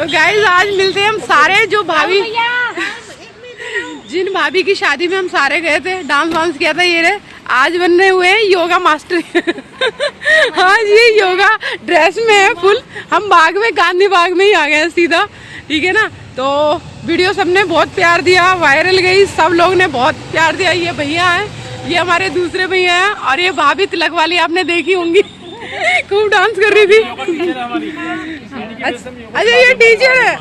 तो गाइस आज मिलते हैं हम सारे जो भाभी जिन भाभी की शादी में हम सारे गए थे, डांस वांस किया था। ये रहे आज बनने हुए हैं योगा मास्टर। हाँ ये योगा ड्रेस में है फुल। हम बाग में, गांधी बाग में ही आ गए हैं सीधा, ठीक है ना। तो वीडियो सबने बहुत प्यार दिया, वायरल गई, सब लोग ने बहुत प्यार दिया। ये भैया हैं, ये हमारे दूसरे भैया हैं, और ये भाभी तिलक वाली आपने देखी होंगी, खूब डांस कर रही थी। अच्छा ये टीचर है,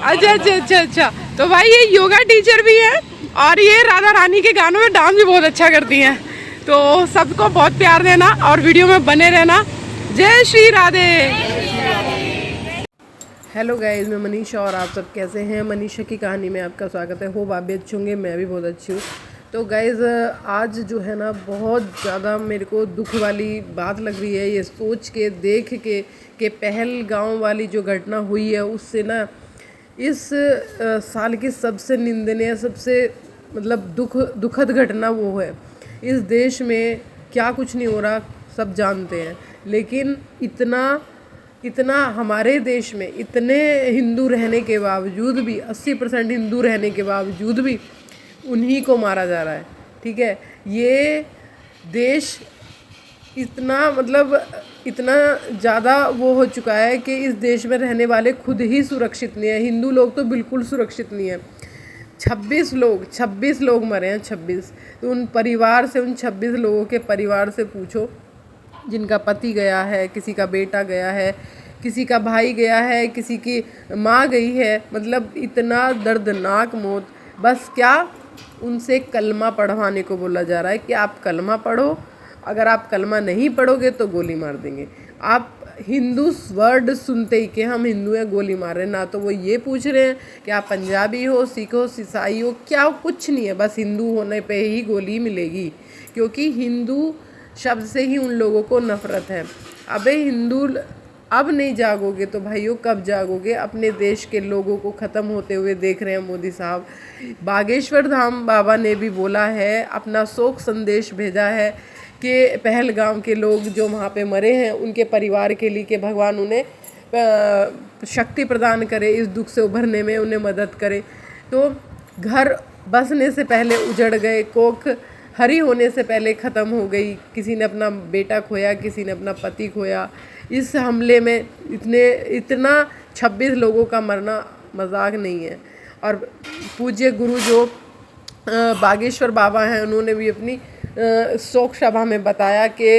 अच्छा। तो भाई ये योगा टीचर भी है, और ये राधा रानी के गानों में डांस भी बहुत अच्छा करती हैं। तो सबको बहुत प्यार देना और वीडियो में बने रहना। जय श्री राधे। हेलो गाइस, मैं मनीषा और आप सब कैसे हैं। मनीषा की कहानी में आपका स्वागत है। होप आप भी अच्छे होंगे, मैं भी बहुत अच्छी हूँ। तो गाइस आज जो है ना बहुत ज़्यादा मेरे को दुख वाली बात लग रही है, ये सोच के देख के कि पहलगाम वाली जो घटना हुई है उससे ना इस साल की सबसे निंदनीय, सबसे मतलब दुखद घटना वो है। इस देश में क्या कुछ नहीं हो रहा सब जानते हैं, लेकिन इतना हमारे देश में इतने हिंदू रहने के बावजूद भी, 80% हिंदू रहने के बावजूद भी उन्हीं को मारा जा रहा है, ठीक है। ये देश इतना ज़्यादा वो हो चुका है कि इस देश में रहने वाले खुद ही सुरक्षित नहीं है। हिंदू लोग तो बिल्कुल सुरक्षित नहीं है। 26 लोग मरे हैं, 26। तो उन परिवार से, उन 26 लोगों के परिवार से पूछो जिनका पति गया है, किसी का बेटा गया है, किसी का भाई गया है, किसी की माँ गई है। मतलब इतना दर्दनाक मौत। बस क्या उनसे कलमा पढ़वाने को बोला जा रहा है कि आप कलमा पढ़ो, अगर आप कलमा नहीं पढ़ोगे तो गोली मार देंगे। आप हिंदू वर्ड सुनते ही कि हम हिंदू हैं गोली मार रहे हैं। ना तो वो ये पूछ रहे हैं कि आप पंजाबी हो, सिख हो, ईसाई हो, क्या कुछ नहीं है। बस हिंदू होने पे ही गोली मिलेगी, क्योंकि हिंदू शब्द से ही उन लोगों को नफरत है। अबे हिंदू अब नहीं जागोगे तो भाइयों कब जागोगे। अपने देश के लोगों को ख़त्म होते हुए देख रहे हैं मोदी साहब। बागेश्वर धाम बाबा ने भी बोला है, अपना शोक संदेश भेजा है कि पहलगाम के लोग जो वहाँ पे मरे हैं उनके परिवार के लिए कि भगवान उन्हें शक्ति प्रदान करे, इस दुख से उभरने में उन्हें मदद करे। तो घर बसने से पहले उजड़ गए, कोख हरी होने से पहले ख़त्म हो गई। किसी ने अपना बेटा खोया, किसी ने अपना पति खोया। इस हमले में इतना 26 लोगों का मरना मजाक नहीं है। और पूज्य गुरु जो बागेश्वर बाबा हैं, उन्होंने भी अपनी शोक सभा में बताया कि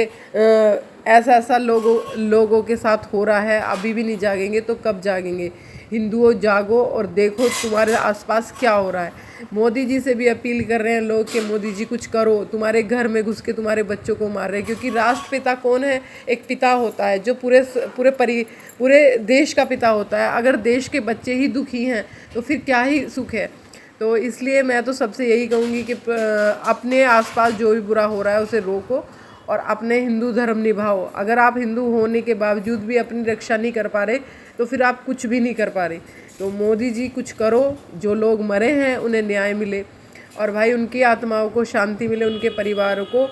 ऐसा लोगों के साथ हो रहा है। अभी भी नहीं जागेंगे तो कब जागेंगे। हिंदुओं जागो और देखो तुम्हारे आसपास क्या हो रहा है। मोदी जी से भी अपील कर रहे हैं लोग कि मोदी जी कुछ करो, तुम्हारे घर में घुस के तुम्हारे बच्चों को मार रहे हैं। क्योंकि राष्ट्रपिता कौन है? एक पिता होता है जो पूरे देश का पिता होता है। अगर देश के बच्चे ही दुखी हैं तो फिर क्या ही सुख है। तो इसलिए मैं तो सबसे यही कहूँगी कि अपने आसपास जो भी बुरा हो रहा है उसे रोको और अपने हिंदू धर्म निभाओ। अगर आप हिंदू होने के बावजूद भी अपनी रक्षा नहीं कर पा रहे तो फिर आप कुछ भी नहीं कर पा रहे। तो मोदी जी कुछ करो, जो लोग मरे हैं उन्हें न्याय मिले और भाई उनकी आत्माओं को शांति मिले, उनके परिवारों को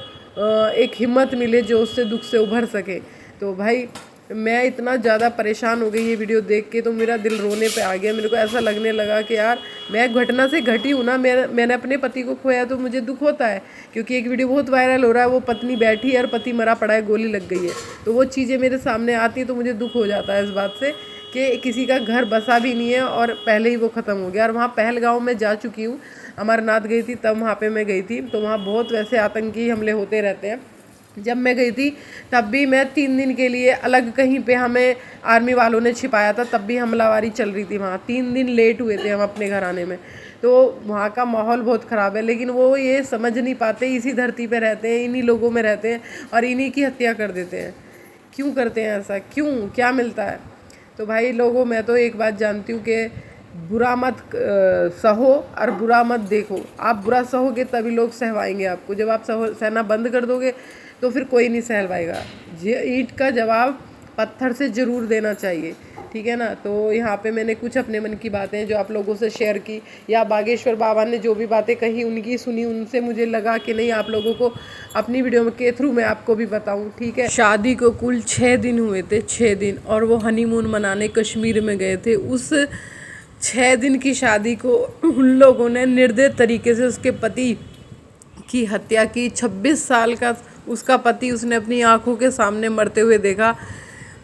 एक हिम्मत मिले जो उससे दुख से उभर सके। तो भाई मैं इतना ज़्यादा परेशान हो गई ये वीडियो देख के, तो मेरा दिल रोने पे आ गया। मेरे को ऐसा लगने लगा कि यार मैं घटना से घटी हूँ ना। मैंने अपने पति को खोया तो मुझे दुख होता है, क्योंकि एक वीडियो बहुत वायरल हो रहा है, वो पत्नी बैठी है और पति मरा पड़ा है, गोली लग गई है। तो वो चीज़ें मेरे सामने आती हैं तो मुझे दुख हो जाता है इस बात से कि किसी का घर बसा भी नहीं है और पहले ही वो ख़त्म हो गया। और वहाँ पहलगाम में जा चुकी हूँ, अमरनाथ गई थी तब वहाँ पे मैं गई थी। तो वहाँ बहुत वैसे आतंकी हमले होते रहते हैं। जब मैं गई थी तब भी मैं 3 दिन के लिए अलग कहीं पे हमें आर्मी वालों ने छिपाया था, तब भी हमलावारी चल रही थी वहाँ। 3 दिन लेट हुए थे हम अपने घर आने में। तो वहाँ का माहौल बहुत ख़राब है, लेकिन वो ये समझ नहीं पाते, इसी धरती पे रहते हैं, इन्हीं लोगों में रहते हैं और इन्हीं की हत्या कर देते हैं। क्यों करते हैं ऐसा? क्यों? क्या मिलता है? तो भाई लोगों, मैं तो एक बात जानती हूँ कि बुरा मत सहो और बुरा मत देखो। आप बुरा सहोगे तभी लोग सहवाएंगे आपको। जब आप सहना बंद कर दोगे तो फिर कोई नहीं सहलवाएगा। ईंट का जवाब पत्थर से ज़रूर देना चाहिए, ठीक है ना। तो यहाँ पे मैंने कुछ अपने मन की बातें जो आप लोगों से शेयर की, या बागेश्वर बाबा ने जो भी बातें कही उनकी सुनी, उनसे मुझे लगा कि नहीं आप लोगों को अपनी वीडियो के थ्रू मैं आपको भी बताऊँ, ठीक है। शादी को कुल 6 दिन हुए थे, 6 दिन, और वो हनीमून मनाने कश्मीर में गए थे। 6 दिन की शादी को उन लोगों ने निर्दयी तरीके से उसके पति की हत्या की। 26 साल का उसका पति उसने अपनी आंखों के सामने मरते हुए देखा।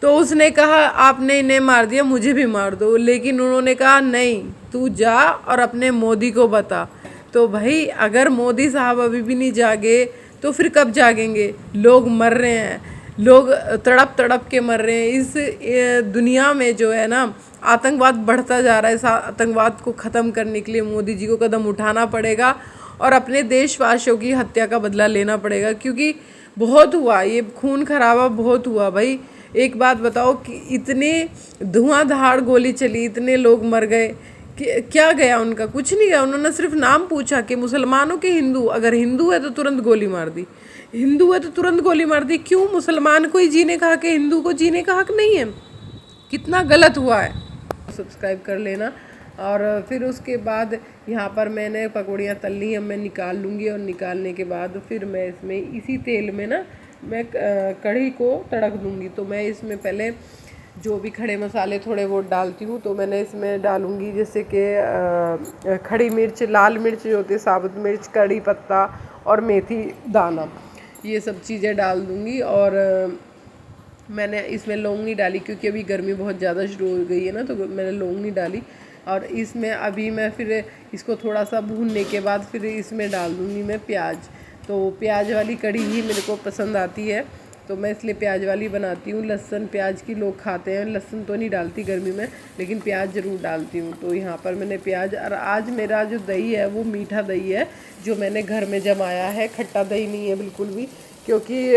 तो उसने कहा आपने इन्हें मार दिया, मुझे भी मार दो। लेकिन उन्होंने कहा नहीं, तू जा और अपने मोदी को बता। तो भाई अगर मोदी साहब अभी भी नहीं जागे तो फिर कब जागेंगे? लोग मर रहे हैं, लोग तड़प तड़प के मर रहे हैं। इस दुनिया में जो है ना आतंकवाद बढ़ता जा रहा है। इस आतंकवाद को ख़त्म करने के लिए मोदी जी को कदम उठाना पड़ेगा और अपने देशवासियों की हत्या का बदला लेना पड़ेगा, क्योंकि बहुत हुआ, ये खून खराबा बहुत हुआ भाई। एक बात बताओ कि इतने धुआंधार गोली चली, इतने लोग मर गए, क्या गया उनका? कुछ नहीं गया। उन्होंने सिर्फ नाम पूछा कि मुसलमानों के हिंदू, अगर हिंदू है तो तुरंत गोली मार दी, हिंदू है तो तुरंत गोली मार दी। क्यों? मुसलमान को ही जीने का हक है, हिंदू को जीने का हक नहीं है। कितना गलत हुआ है। सब्सक्राइब कर लेना। और फिर उसके बाद यहाँ पर मैंने पकौड़ियाँ तल ली, अब मैं निकाल लूँगी। और निकालने के बाद फिर मैं इसमें इसी तेल में ना मैं कढ़ी को तड़क दूँगी। तो मैं इसमें पहले जो भी खड़े मसाले थोड़े वो डालती हूँ। तो मैंने इसमें डालूँगी जैसे कि खड़ी मिर्च, लाल मिर्च जो होती है, साबुत मिर्च, कड़ी पत्ता और मेथी दाना, ये सब चीज़ें डाल दूँगी। और मैंने इसमें लौंग नहीं डाली क्योंकि अभी गर्मी बहुत ज़्यादा शुरू हो गई है ना, तो मैंने लौंग नहीं डाली। और इसमें अभी मैं फिर इसको थोड़ा सा भूनने के बाद फिर इसमें डाल दूँगी मैं प्याज। तो प्याज वाली कढ़ी ही मेरे को पसंद आती है, तो मैं इसलिए प्याज वाली बनाती हूँ। लहसुन प्याज की लोग खाते हैं, लहसुन तो नहीं डालती गर्मी में, लेकिन प्याज ज़रूर डालती हूँ। तो यहाँ पर मैंने प्याज, और आज मेरा जो दही है वो मीठा दही है जो मैंने घर में जमाया है, खट्टा दही नहीं है बिल्कुल भी। क्योंकि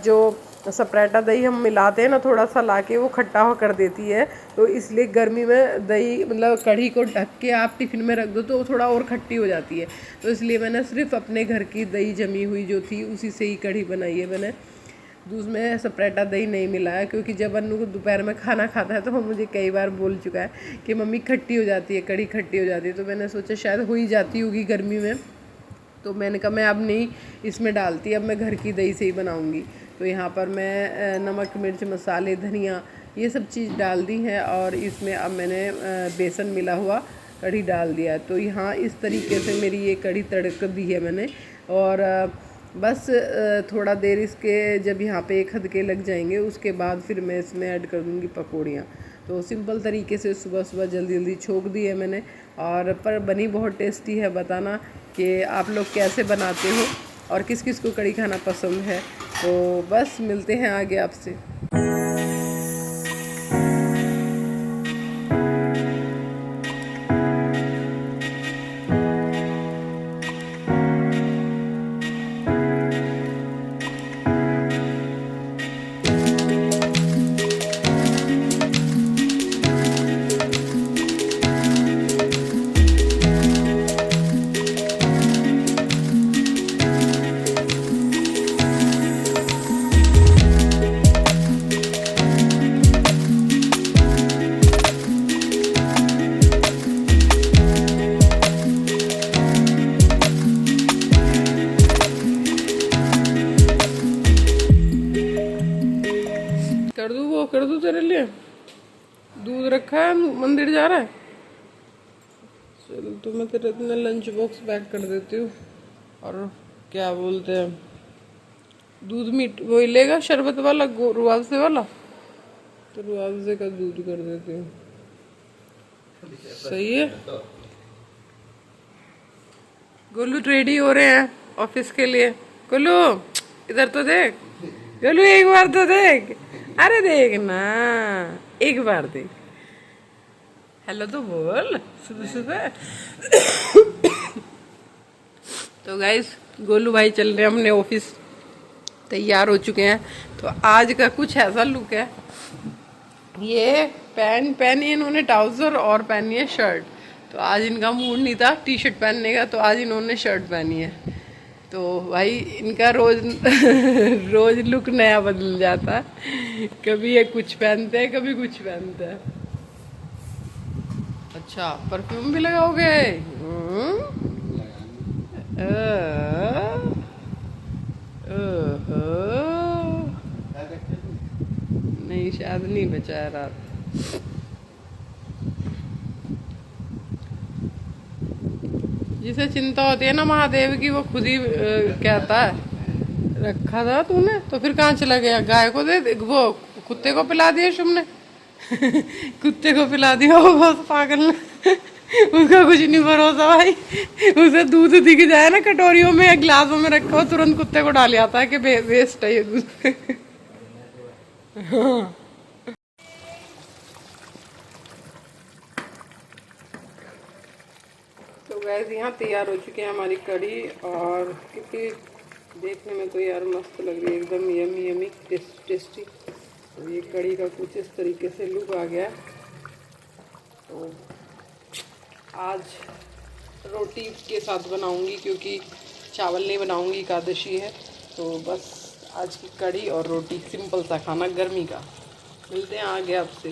जो सपरेटा दही हम मिलाते हैं ना, थोड़ा सा लाके वो खट्टा हो कर देती है। तो इसलिए गर्मी में दही मतलब कढ़ी को ढक के आप टिफ़िन में रख दो तो वो थोड़ा और खट्टी हो जाती है। तो इसलिए मैंने सिर्फ अपने घर की दही जमी हुई जो थी उसी से ही कढ़ी बनाई है मैंने। दूध में सपरेटा दही नहीं मिलाया, क्योंकि जब अन्नू को दोपहर में खाना खाता है तो वो मुझे कई बार बोल चुका है कि मम्मी खट्टी हो जाती है, कढ़ी खट्टी हो जाती है। तो मैंने सोचा शायद हो ही जाती होगी गर्मी में, तो मैंने कहा मैं अब नहीं इसमें डालती, अब मैं घर की दही से ही बनाऊंगी। तो यहाँ पर मैं नमक, मिर्च, मसाले, धनिया ये सब चीज़ डाल दी है। और इसमें अब मैंने बेसन मिला हुआ कढ़ी डाल दिया है। तो यहाँ इस तरीके से मेरी ये कढ़ी तड़क दी है मैंने। और बस थोड़ा देर इसके जब यहाँ पे एक हदके लग जाएंगे उसके बाद फिर मैं इसमें ऐड कर दूँगी पकौड़ियाँ। तो सिंपल तरीके से सुबह सुबह जल्दी जल्दी छोक दी है मैंने। और पर बनी बहुत टेस्टी है। बताना कि आप लोग कैसे बनाते हो और किस किस को कढ़ी खाना पसंद है। तो बस मिलते हैं आगे आपसे। कर दूँ तेरे लिए? दूध रखा है, मंदिर जा रहा है। चलो तो मैं तेरे अपना लंच बॉक्स पैक कर देती हूँ। और क्या बोलते हैं, दूध मीठ वही लेगा, शरबत वाला, रुआवजे वाला। तो रुआवजे का दूध कर देती हूँ। सही है। गोलू रेडी हो रहे हैं ऑफिस के लिए। गोलू इधर तो देख, गोलू एक बार तो देख, अरे देख ना, एक बार देख, हेलो तो बोल सुबह सुबह। तो गाइस गोलू भाई चल रहे हैं अपने ऑफिस, तैयार हो चुके हैं। तो आज का कुछ ऐसा लुक है, ये पैंट पहनी इन्होंने, ट्राउजर, और पहनी है शर्ट। तो आज इनका मूड नहीं था टी शर्ट पहनने का, तो आज इन्होंने शर्ट पहनी है। तो भाई इनका रोज रोज लुक नया बदल जाता है, कभी ये कुछ पहनते हैं कभी कुछ पहनते हैं। अच्छा परफ्यूम भी लगाओगे? नहीं शायद नहीं बचा है रात। जिसे चिंता होती है ना महादेव की, वो खुद ही कहता है रखा था तूने, तो फिर कहाँ चला गया? गाय को दे, वो कुत्ते को पिला दिया शुभ ने। कुत्ते को पिला दिया होगा उस पागल ने। उसका कुछ नहीं भरोसा भाई, उसे दूध दिख जाए ना कटोरियों में या गिलासों में रखा हो, तुरंत कुत्ते को डाल आता है कि वेस्ट है ये दूध। हाँ। तो गैस यहाँ तैयार हो चुकी है हमारी कढ़ी, और कितनी देखने में तो यार मस्त लग रही है, एकदम यमी यमी टेस्टी। तो ये कढ़ी का कुछ इस तरीके से लुक आ गया। तो आज रोटी के साथ बनाऊंगी, क्योंकि चावल नहीं बनाऊंगी, एकादशी है। तो बस आज की कढ़ी और रोटी, सिंपल सा खाना गर्मी का। मिलते हैं आगे आपसे।